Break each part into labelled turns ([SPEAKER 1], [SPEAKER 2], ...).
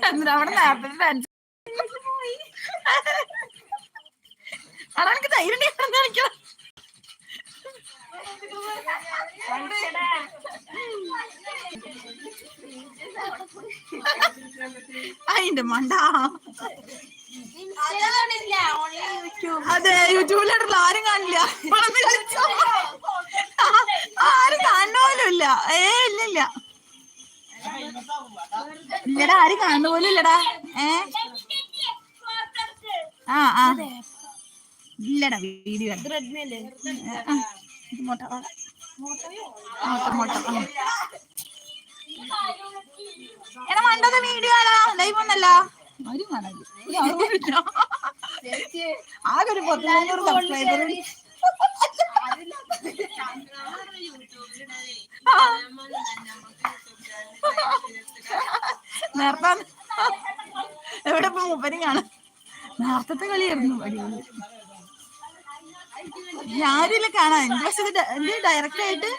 [SPEAKER 1] ചന്ദ്ര അവിടെ പോയി അതെനിക്ക് ധൈര്യം കാണിക്കാം. അതിന്റെ മണ്ട അതെ യൂട്യൂബിലായിട്ടുള്ള ആരും കാണില്ല. ആരും കാണുന്ന പോലും ഇല്ല. ഇല്ലില്ല ഇല്ലടാ, ആരും കാണുന്ന പോലും ഇല്ലടാ. ഇല്ലടാ വീഡിയോ എടാ മണ്ടത് വീഡിയോ ആണോ ലൈവ് ഒന്നല്ല. ആരും കാണാനില്ല. ആകെ ഒരു 300 സബ്സ്ക്രൈബർ. നേരത്തെ എവിടെ ഇപ്പൊ മൂപ്പരും കാണാം. നേരത്തെ കളിയായിരുന്നു അടിപൊളി. ഞാനില്ല കാണാൻ. പക്ഷെ ഇത് ഡയറക്റ്റ് ആയിട്ട്,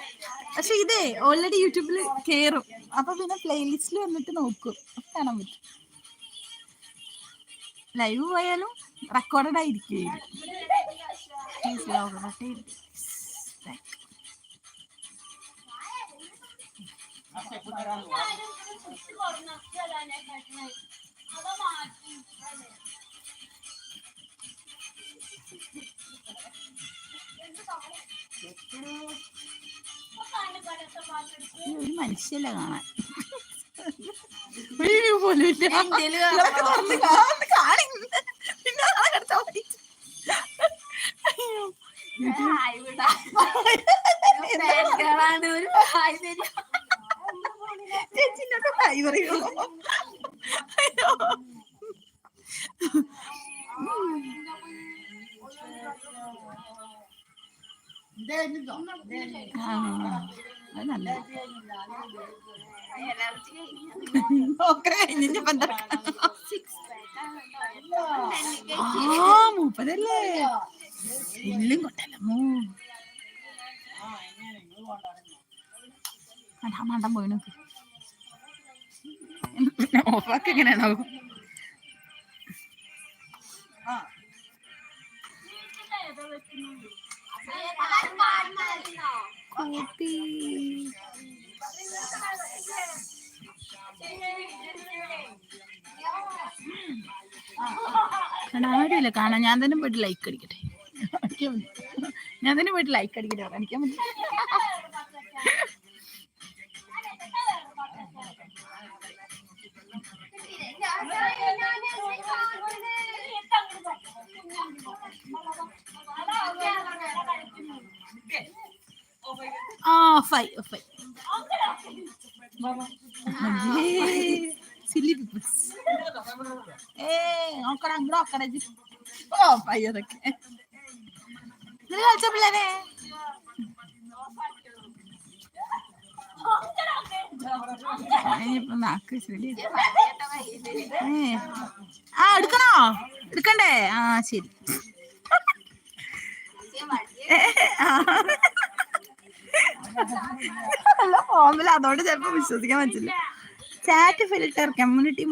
[SPEAKER 1] പക്ഷെ ഇതേ ഓൾറെഡി യൂട്യൂബിൽ കേറും. അപ്പൊ പിന്നെ പ്ലേലിസ്റ്റിൽ വന്നിട്ട് നോക്കും, കാണാൻ പറ്റും. ലൈവ് പോയാലും റെക്കോർഡഡ് ആയിരിക്കും. ഒരു മനുഷ്യല്ല കാണാൻ പോലും ചേച്ചിന്നോട്ട് ഹായ് പറയൂ. മൂപ്പരല്ലേ എല്ലും കൊട്ടല്ലോ. മണ്ടം പോയി നോക്ക്. ഓഫാക്ക് എങ്ങനെയാണോ? കടാടിയില്ല കാണാൻ. ഞാൻ തന്നെ പോയിട്ട് ലൈക്ക് അടിക്കട്ടെ. ഞാൻ തന്നെ പോയിട്ട് ലൈക്ക് അടിക്കട്ടെ. അടിക്കാൻ പറ്റും. നോക്കടാ അതൊക്കെ കളിച്ച പിള്ളേരെ. എടുക്കണോ? എടുക്കണ്ടേ? ശരി. ഫോമിൽ അതോട് ചിലപ്പോ വിശ്വസിക്കാൻ പറ്റില്ല. Chat filter community